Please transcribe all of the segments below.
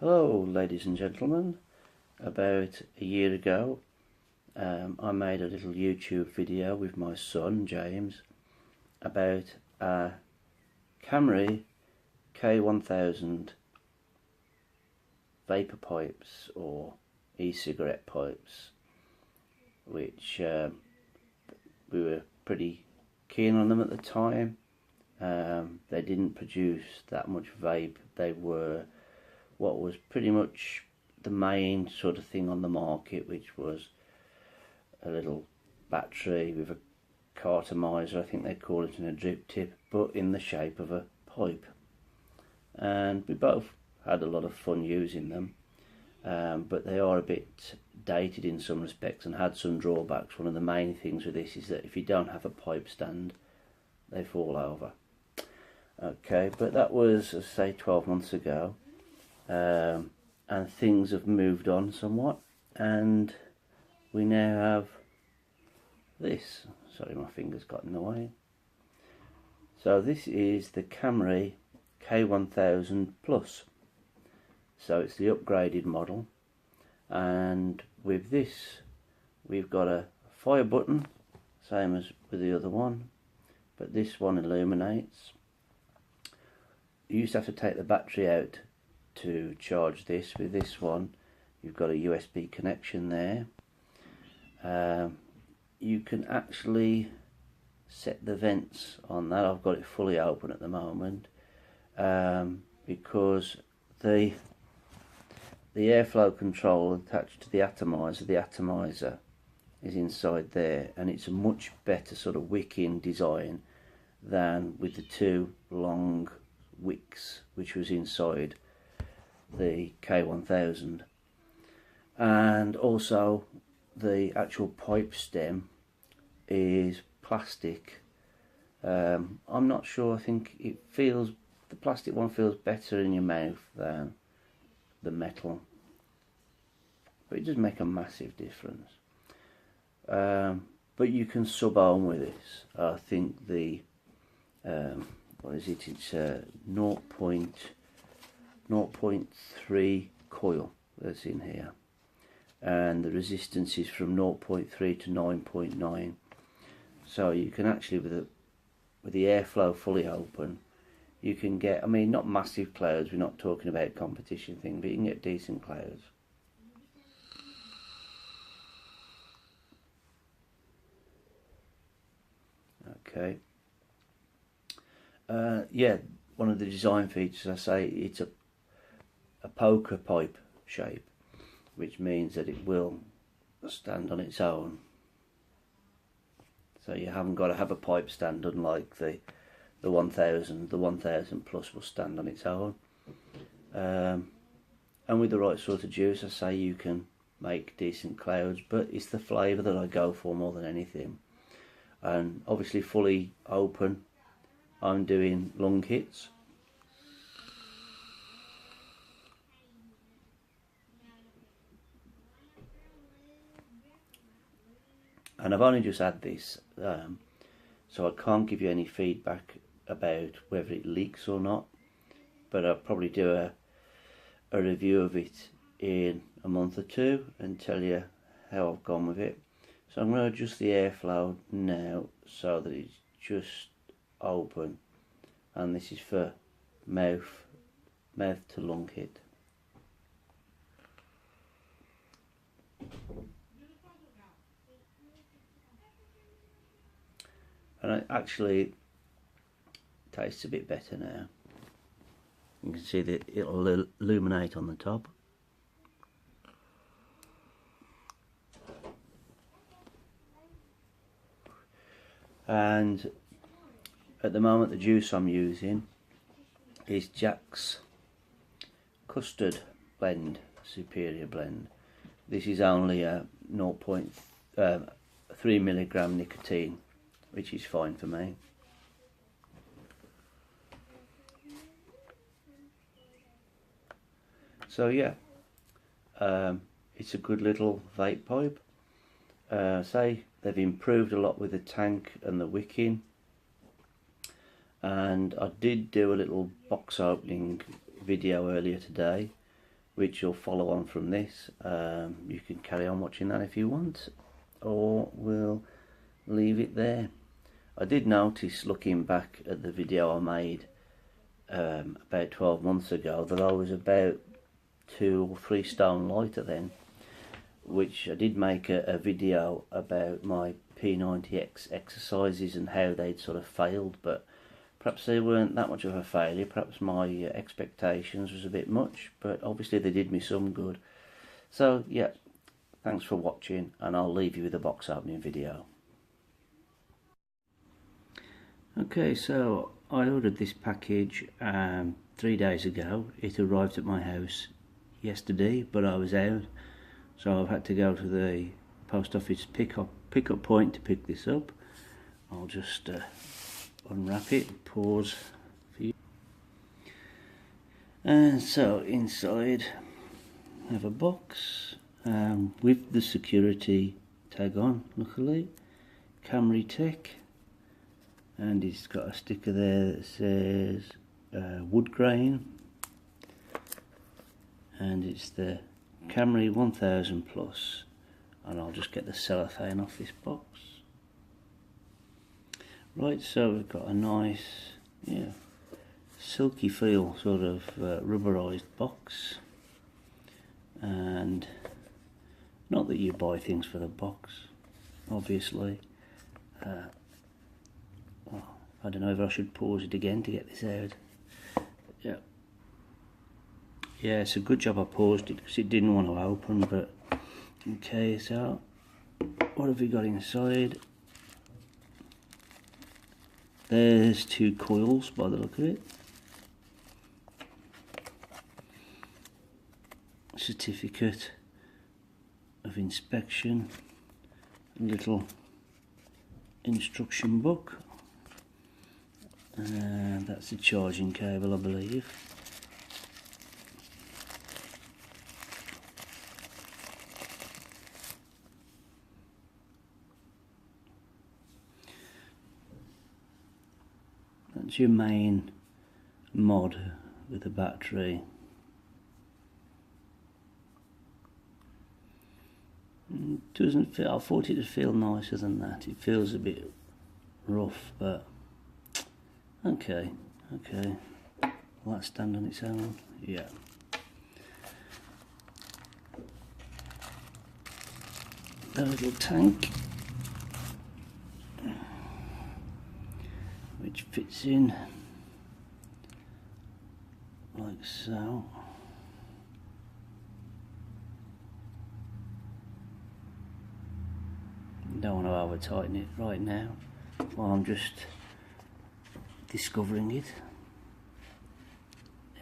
Hello ladies and gentlemen. About a year ago I made a little YouTube video with my son James about a Kamry K1000 vapor pipes or e-cigarette pipes, which we were pretty keen on them at the time. They didn't produce that much vape. They were what was pretty much the main sort of thing on the market, which was a little battery with a cartomizer, I think they call it, and a drip tip, but in the shape of a pipe. And we both had a lot of fun using them, but they are a bit dated in some respects and had some drawbacks. One of the main things with this is that if you don't have a pipe stand, they fall over. Okay, but that was, say, 12 months ago. And things have moved on somewhat, and we now have this. Sorry, my fingers got in the way. So this is the Kamry K1000 Plus. So it's the upgraded model, and with this we've got a fire button, same as with the other one, but this one illuminates. You used to have to take the battery out to charge this. With this one you've got a USB connection there. You can actually set the vents on that. I've got it fully open at the moment because the airflow control attached to the atomizer is inside there, and it's a much better sort of wicking design than with the two long wicks which was inside the K1000. And also the actual pipe stem is plastic. I'm not sure, I think the plastic one feels better in your mouth than the metal, but it does make a massive difference. But you can sub on with this. I think the what is it, it's 0.3 coil that's in here, and the resistance is from 0.3 to 9.9. so you can actually, with the airflow fully open, you can get, I mean, not massive clouds, we're not talking about competition thing, but you can get decent clouds. Okay. Yeah, one of the design features, I say, it's a poker pipe shape, which means that it will stand on its own. So you haven't got to have a pipe stand, unlike the 1000. The 1000 Plus will stand on its own. And with the right sort of juice, I say, you can make decent clouds, but it's the flavour that I go for more than anything. And obviously fully open, I'm doing lung hits. And I've only just had this, so I can't give you any feedback about whether it leaks or not, but I'll probably do a review of it in a month or two and tell you how I've gone with it. So I'm going to adjust the airflow now so that it's just open, and this is for mouth to lung hit. And it actually tastes a bit better now. You can see that it'll illuminate on the top. And at the moment the juice I'm using is Jack's Custard Blend, Superior Blend. This is only a 0.3 milligram nicotine, which is fine for me. So yeah, it's a good little vape pipe. Say they've improved a lot with the tank and the wicking, and I did do a little box opening video earlier today, which will follow on from this. You can carry on watching that if you want, or we'll leave it there. I did notice, looking back at the video I made about 12 months ago, that I was about 2 or 3 stone lighter then, which I did make a video about my P90X exercises and how they'd sort of failed, but perhaps they weren't that much of a failure. Perhaps my expectations was a bit much, but obviously they did me some good. So yeah, thanks for watching, and I'll leave you with a box opening video. Okay, so I ordered this package 3 days ago. It arrived at my house yesterday, but I was out, so I've had to go to the post office pickup point to pick this up. I'll just unwrap it, pause for you. And so inside I have a box with the security tag on, luckily, Kamrytech, and it's got a sticker there that says wood grain, and it's the Kamry 1000 plus, and I'll just get the cellophane off this box. Right, so we've got a nice, silky feel sort of rubberized box, and not that you buy things for the box, obviously. I don't know if I should pause it again to get this out. Yeah, it's a good job I paused it because it didn't want to open, but okay, so what have we got inside? There's 2 coils by the look of it. Certificate of inspection, a little instruction book, and that's the charging cable, I believe. That's your main mod with the battery. It doesn't feel, I thought it would feel nicer than that. It feels a bit rough, but okay. Will that stand on its own? Yeah. The little tank, which fits in like so. Don't want to over tighten it right now while I'm just discovering it.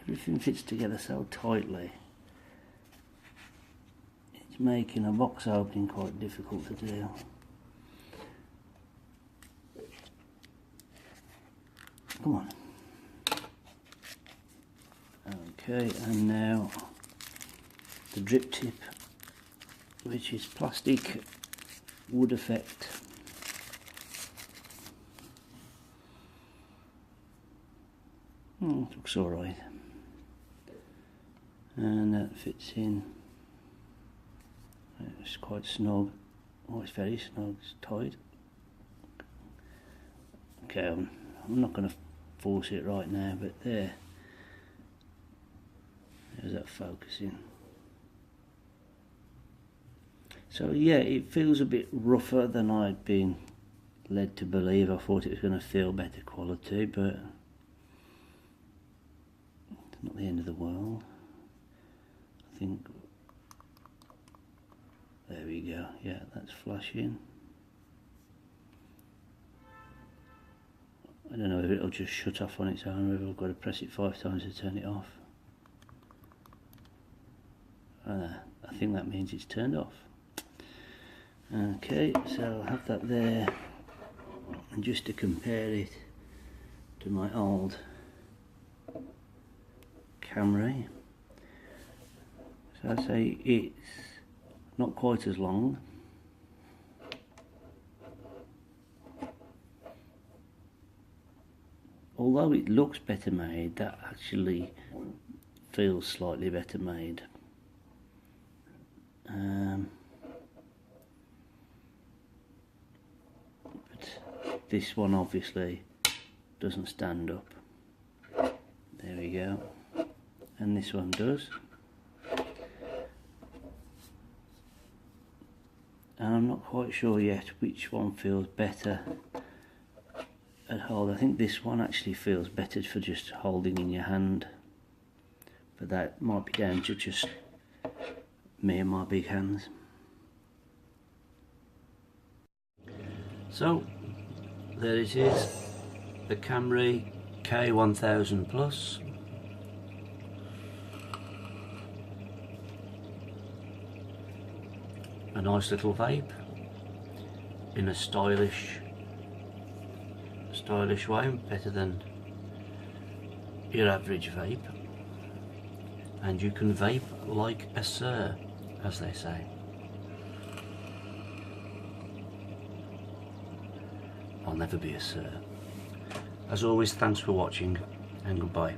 Everything fits together so tightly, it's making a box opening quite difficult to do. Come on. Okay, and now the drip tip, which is plastic wood effect. Looks alright. And that fits in. It's quite snug. Oh, it's very snug, it's tight. Okay, I'm not going to force it right now, but there's that focusing. So yeah, it feels a bit rougher than I'd been led to believe. I thought it was going to feel better quality, but it's not the end of the world. I think, there we go, yeah, that's flashing. I don't know if it'll just shut off on its own or if I've got to press it 5 times to turn it off. I think that means it's turned off. Okay, so I'll have that there, and just to compare it to my old Kamry, so I'd say it's not quite as long, although it looks better made, that actually feels slightly better made. But this one obviously doesn't stand up. There we go. And this one does. And I'm not quite sure yet which one feels better at hold. I think this one actually feels better for just holding in your hand, but that might be down to just me and my big hands. So there it is, the Kamry K1000 Plus. A nice little vape in a stylish way, better than your average vape, and you can vape like a sir, as they say. I'll never be a sir. As always, thanks for watching and goodbye.